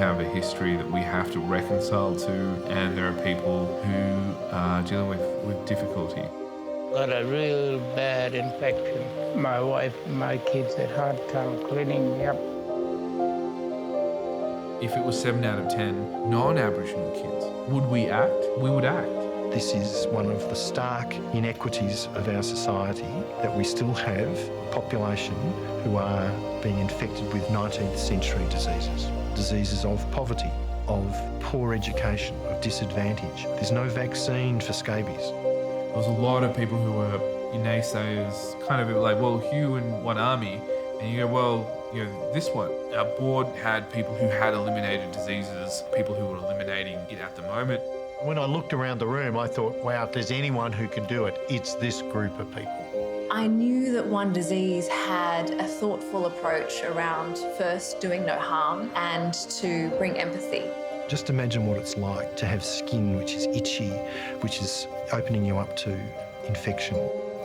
have a history that we have to reconcile to, and there are people who are dealing with difficulty. Got a real bad infection. My wife and my kids had a hard time cleaning me up. If it was 7 out of 10 non-Aboriginal kids, would we act? We would act. This is one of the stark inequities of our society, that we still have a population who are being infected with 19th century diseases of poverty, of poor education, of disadvantage. There's no vaccine for scabies. There was a lot of people who were naysayers, kind of like, well, Hugh in one army, and you go, well, you know, this one. Our board had people who had eliminated diseases, people who were eliminating it at the moment. When I looked around the room, I thought, wow, if there's anyone who can do it, it's this group of people. I knew that One Disease had a thoughtful approach around first doing no harm and to bring empathy. Just imagine what it's like to have skin which is itchy, which is opening you up to infection.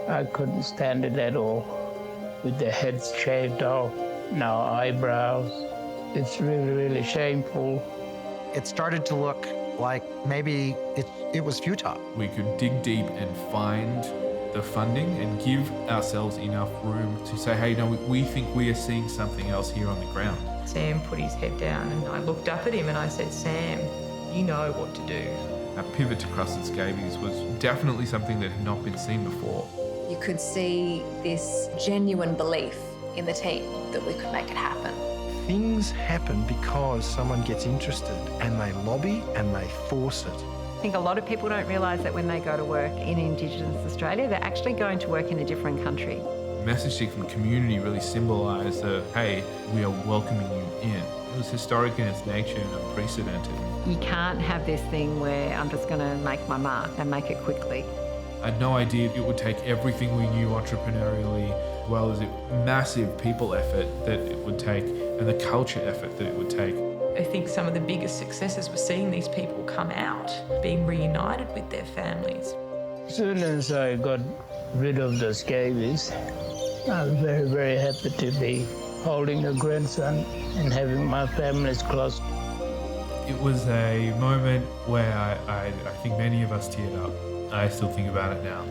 I couldn't stand it at all, with their heads shaved off, no eyebrows. It's really, really shameful. It started to look like maybe it was futile. We could dig deep and find the funding and give ourselves enough room to say, hey, no, we think we are seeing something else here on the ground. Sam put his head down and I looked up at him and I said, Sam, you know what to do. Our pivot to crusted scabies was definitely something that had not been seen before. You could see this genuine belief in the team that we could make it happen. Things happen because someone gets interested and they lobby and they force it. I think a lot of people don't realise that when they go to work in Indigenous Australia, they're actually going to work in a different country. The messaging from the community really symbolised that, hey, we are welcoming you in. It was historic in its nature and unprecedented. You can't have this thing where I'm just going to make my mark and make it quickly. I had no idea it would take everything we knew entrepreneurially, as well as a massive people effort that it would take, and the culture effort that it would take. I think some of the biggest successes were seeing these people come out, being reunited with their families. As soon as I got rid of the scabies, I was very, very happy to be holding a grandson and having my families close. It was a moment where I think many of us teared up. I still think about it now.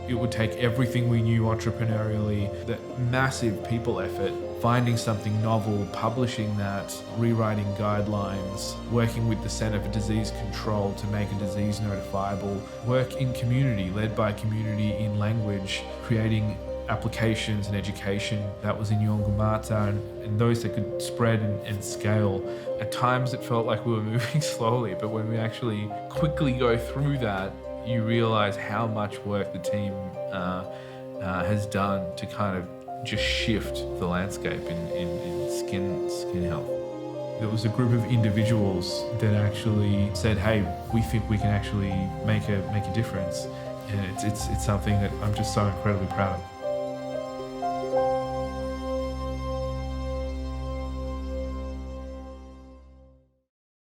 It would take everything we knew entrepreneurially, that massive people effort, finding something novel, publishing that, rewriting guidelines, working with the Centre for Disease Control to make a disease notifiable, work in community, led by community in language, creating applications and education that was in Yolngu and those that could spread and scale. At times it felt like we were moving slowly, but when we actually quickly go through that, you realise how much work the team has done to kind of just shift the landscape in skin health. There was a group of individuals that actually said, hey, we think we can actually make a difference. And it's something that I'm just so incredibly proud of.